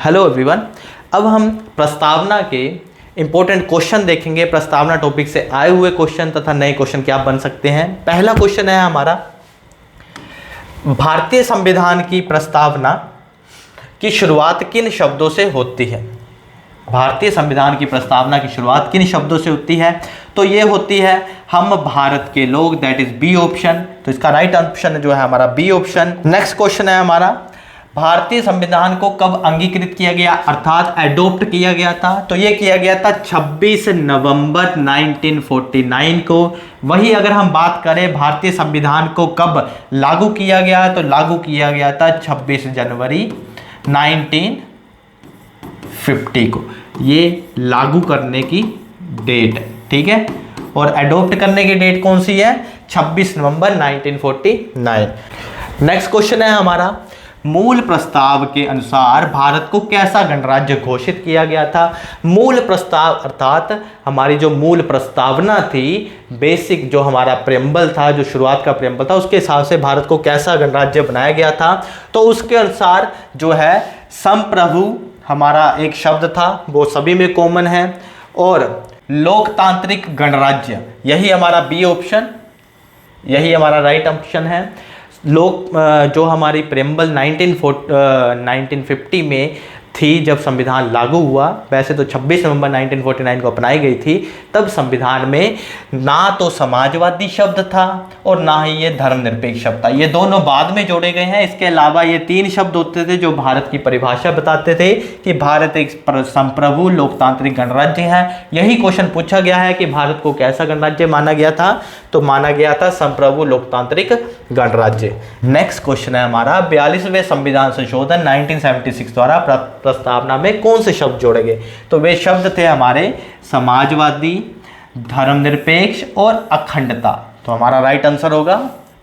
Hello everyone. अब हम प्रस्तावना के इंपॉर्टेंट क्वेश्चन देखेंगे। प्रस्तावना टॉपिक से आए हुए क्वेश्चन तथा नए क्वेश्चन क्या बन सकते हैं। पहला क्वेश्चन है हमारा, भारतीय संविधान की प्रस्तावना की शुरुआत किन शब्दों से होती है। भारतीय संविधान की प्रस्तावना की शुरुआत किन शब्दों से होती है? तो ये होती है हम भारत के लोग, दैट इज बी ऑप्शन। तो इसका राइट ऑप्शन जो है हमारा बी ऑप्शन। नेक्स्ट क्वेश्चन है हमारा, भारतीय संविधान को कब अंगीकृत किया गया अर्थात एडॉप्ट किया गया था? तो ये किया गया था 26 नवंबर 1949 को। वही अगर हम बात करें भारतीय संविधान को कब लागू किया गया, तो लागू किया गया था 26 जनवरी 1950 को। ये लागू करने की डेट है, ठीक है। और एडॉप्ट करने की डेट कौन सी है? 26 नवंबर 1949। नेक्स्ट क्वेश्चन है हमारा, मूल प्रस्ताव के अनुसार भारत को कैसा गणराज्य घोषित किया गया था? मूल प्रस्ताव अर्थात हमारी जो मूल प्रस्तावना थी, बेसिक जो हमारा प्रेम्बल था, जो शुरुआत का प्रेम्बल था, उसके हिसाब से भारत को कैसा गणराज्य बनाया गया था? तो उसके अनुसार जो है संप्रभु हमारा एक शब्द था, वो सभी में कॉमन है, और लोकतांत्रिक गणराज्य, यही हमारा बी ऑप्शन, यही हमारा राइट ऑप्शन है। जो हमारी प्रेम्बल 1950 में थी जब संविधान लागू हुआ, वैसे तो 26 नवंबर 1949 को अपनाई गई थी, तब संविधान में ना तो समाजवादी शब्द था और ना ही ये धर्मनिरपेक्ष शब्द था। ये दोनों बाद में जोड़े गए हैं। इसके अलावा ये तीन शब्द होते थे जो भारत की परिभाषा बताते थे कि भारत एक संप्रभु लोकतांत्रिक गणराज्य है। यही क्वेश्चन पूछा गया है कि भारत को कैसा गणराज्य माना गया था? तो माना गया था संप्रभु लोकतांत्रिक गणराज्य। नेक्स्ट क्वेश्चन है हमारा, 42वें संविधान संशोधन 1976 द्वारा प्रस्तावना में कौन से शब्द जोड़े गए? तो वे शब्द थे हमारे समाजवादी, धर्मनिरपेक्ष और अखंडता। तो हमारा राइट आंसर होगा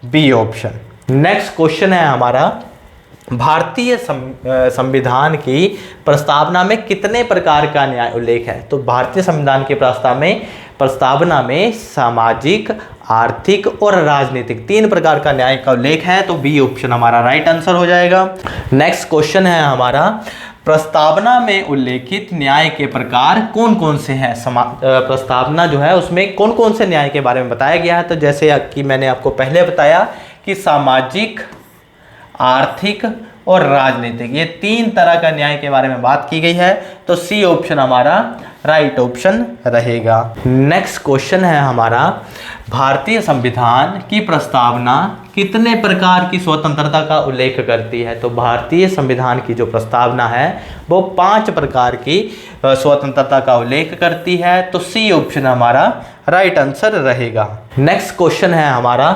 बी ऑप्शन। नेक्स्ट क्वेश्चन है हमारा, भारतीय संविधान की प्रस्तावना में कितने प्रकार का न्याय उल्लेख है? तो भारतीय संविधान के प्रस्तावना में सामाजिक, आर्थिक और राजनीतिक तीन प्रकार का न्याय का उल्लेख है। तो बी ऑप्शन हमारा राइट आंसर हो जाएगा। नेक्स्ट क्वेश्चन है हमारा, प्रस्तावना में उल्लेखित न्याय के प्रकार कौन कौन से हैं? प्रस्तावना जो है उसमें कौन कौन से न्याय के बारे में बताया गया है? तो जैसे कि मैंने आपको पहले बताया कि सामाजिक, आर्थिक और राजनीतिक, ये तीन तरह का न्याय के बारे में बात की गई है। तो सी ऑप्शन हमारा राइट ऑप्शन रहेगा। नेक्स्ट क्वेश्चन है हमारा, भारतीय संविधान की प्रस्तावना कितने प्रकार की स्वतंत्रता का उल्लेख करती है? तो भारतीय संविधान की जो प्रस्तावना है वो 5 प्रकार की स्वतंत्रता का उल्लेख करती है। तो सी ऑप्शन हमारा राइट आंसर रहेगा। नेक्स्ट क्वेश्चन है हमारा,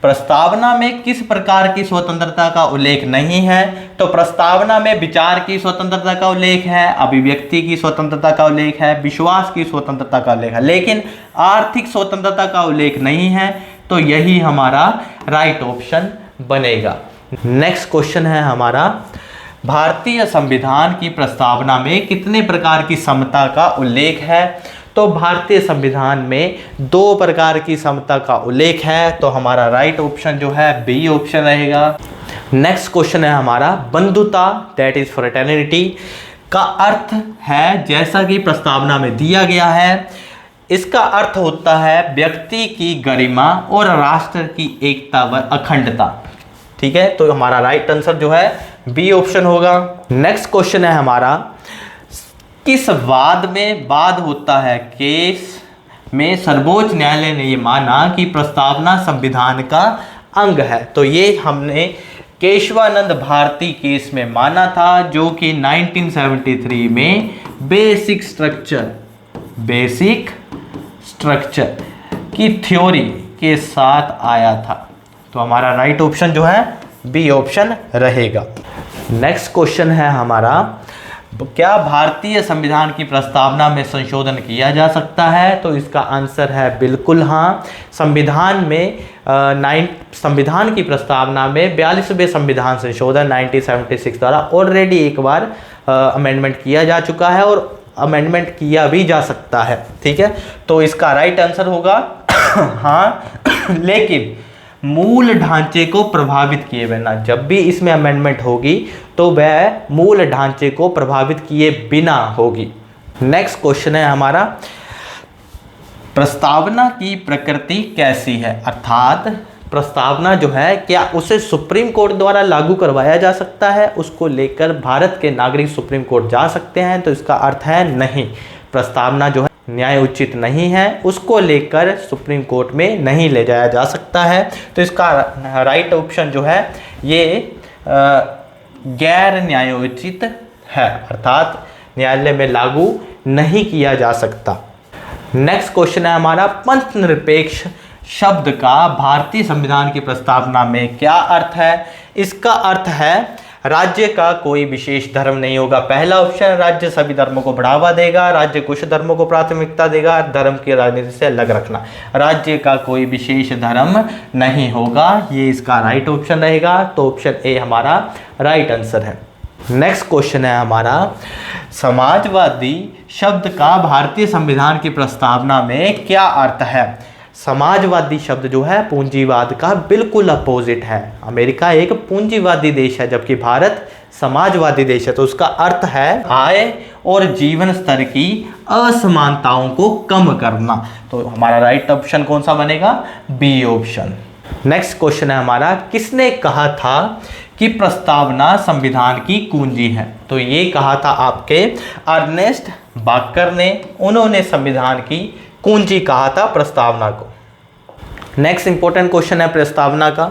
प्रस्तावना में किस प्रकार की स्वतंत्रता का उल्लेख नहीं है? तो प्रस्तावना में विचार की स्वतंत्रता का उल्लेख है, अभिव्यक्ति की स्वतंत्रता का उल्लेख है, विश्वास की स्वतंत्रता का उल्लेख है, लेकिन आर्थिक स्वतंत्रता का उल्लेख नहीं है। तो यही हमारा राइट ऑप्शन बनेगा। नेक्स्ट क्वेश्चन है हमारा, भारतीय संविधान की प्रस्तावना में कितने प्रकार की समता का उल्लेख है? तो भारतीय संविधान में 2 प्रकार की समता का उल्लेख है। तो हमारा राइट ऑप्शन जो है बी ऑप्शन रहेगा। नेक्स्ट क्वेश्चन है हमारा, बंधुता दैट इज फ्रेटर्निटी का अर्थ है जैसा कि प्रस्तावना में दिया गया है। इसका अर्थ होता है व्यक्ति की गरिमा और राष्ट्र की एकता व अखंडता, ठीक है। तो हमारा राइट आंसर जो है बी ऑप्शन होगा। नेक्स्ट क्वेश्चन है हमारा, किस वाद में वाद होता है? केस में सर्वोच्च न्यायालय ने ये माना कि प्रस्तावना संविधान का अंग है। तो ये हमने केशवानंद भारती केस में माना था, जो कि 1973 में बेसिक स्ट्रक्चर की थ्योरी के साथ आया था। तो हमारा राइट ऑप्शन जो है बी ऑप्शन रहेगा। नेक्स्ट क्वेश्चन है हमारा, क्या भारतीय संविधान की प्रस्तावना में संशोधन किया जा सकता है? तो इसका आंसर है बिल्कुल हाँ। संविधान की प्रस्तावना में 42वें संविधान संशोधन 1976 द्वारा ऑलरेडी एक बार अमेंडमेंट किया जा चुका है और अमेंडमेंट किया भी जा सकता है, ठीक है। तो इसका राइट आंसर होगा हाँ, लेकिन मूल ढांचे को प्रभावित किए बिना। जब भी इसमें अमेंडमेंट होगी तो वह मूल ढांचे को प्रभावित किए बिना होगी। नेक्स्ट क्वेश्चन है हमारा, प्रस्तावना की प्रकृति कैसी है? अर्थात प्रस्तावना जो है क्या उसे सुप्रीम कोर्ट द्वारा लागू करवाया जा सकता है, उसको लेकर भारत के नागरिक सुप्रीम कोर्ट जा सकते हैं? तो इसका अर्थ है नहीं, प्रस्तावना जो है न्याय उचित नहीं है, उसको लेकर सुप्रीम कोर्ट में नहीं ले जाया जा सकता है। तो इसका राइट ऑप्शन जो है ये गैर न्यायोचित है, अर्थात न्यायालय में लागू नहीं किया जा सकता। नेक्स्ट क्वेश्चन है हमारा, पंथ निरपेक्ष शब्द का भारतीय संविधान की प्रस्तावना में क्या अर्थ है? इसका अर्थ है राज्य का कोई विशेष धर्म नहीं होगा। पहला ऑप्शन, राज्य सभी धर्मों को बढ़ावा देगा, राज्य कुछ धर्मों को प्राथमिकता देगा, धर्म की राजनीति से अलग रखना। राज्य का कोई विशेष धर्म नहीं होगा, ये इसका राइट ऑप्शन रहेगा। तो ऑप्शन ए हमारा राइट आंसर है। नेक्स्ट क्वेश्चन है हमारा, समाजवादी शब्द का भारतीय संविधान की प्रस्तावना में क्या अर्थ है? समाजवादी शब्द जो है पूंजीवाद का बिल्कुल अपोजिट है। अमेरिका एक पूंजीवादी देश है जबकि भारत समाजवादी देश है। तो उसका अर्थ है आय और जीवन स्तर की असमानताओं को कम करना। तो हमारा राइट ऑप्शन कौन सा बनेगा? B option. नेक्स्ट क्वेश्चन है हमारा, किसने कहा था कि प्रस्तावना संविधान की कुंजी है? तो ये कहा था आपके अर्नेस्ट बाकर ने, उन्होंने संविधान की कुंजी कहा था प्रस्तावना को। नेक्स्ट इंपॉर्टेंट क्वेश्चन है प्रस्तावना का,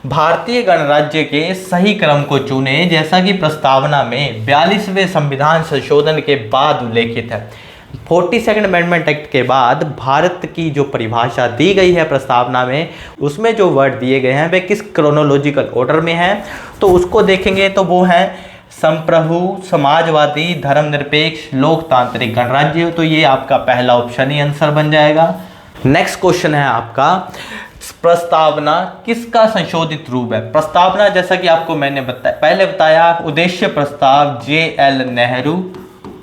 भारतीय गणराज्य के सही क्रम को चुने जैसा कि प्रस्तावना में 42वें संविधान संशोधन के बाद उल्लेखित है। 42nd अमेंडमेंट एक्ट के बाद भारत की जो परिभाषा दी गई है प्रस्तावना में, उसमें जो वर्ड दिए गए हैं वे किस क्रोनोलॉजिकल ऑर्डर में हैं? तो उसको देखेंगे तो वो है संप्रभु, समाजवादी, धर्मनिरपेक्ष, लोकतांत्रिक गणराज्य। तो ये आपका पहला ऑप्शन ही आंसर बन जाएगा। नेक्स्ट क्वेश्चन है आपका, प्रस्तावना किसका संशोधित रूप है? प्रस्तावना जैसा कि आपको मैंने पहले बताया, उद्देश्य प्रस्ताव JL नेहरू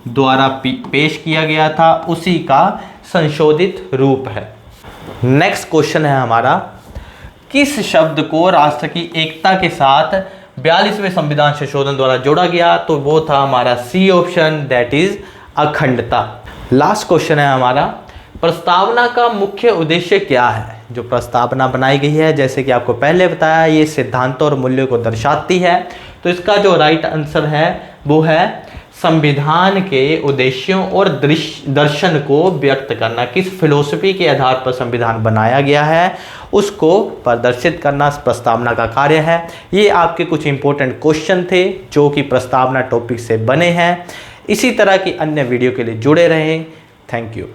द्वारा पेश किया गया था, उसी का संशोधित रूप है। नेक्स्ट क्वेश्चन है हमारा, किस शब्द को राष्ट्र की एकता के साथ 42वें संविधान संशोधन द्वारा जोड़ा गया? तो वो था हमारा सी ऑप्शन, दैट इज अखंडता। लास्ट क्वेश्चन है हमारा, प्रस्तावना का मुख्य उद्देश्य क्या है? जो प्रस्तावना बनाई गई है जैसे कि आपको पहले बताया, ये सिद्धांतों और मूल्यों को दर्शाती है। तो इसका जो राइट आंसर है वो है संविधान के उद्देश्यों और दर्शन को व्यक्त करना। किस फिलोसफी के आधार पर संविधान बनाया गया है उसको प्रदर्शित करना प्रस्तावना का कार्य है। ये आपके कुछ इंपॉर्टेंट क्वेश्चन थे जो कि प्रस्तावना टॉपिक से बने हैं। इसी तरह की अन्य वीडियो के लिए जुड़े रहें। Thank you.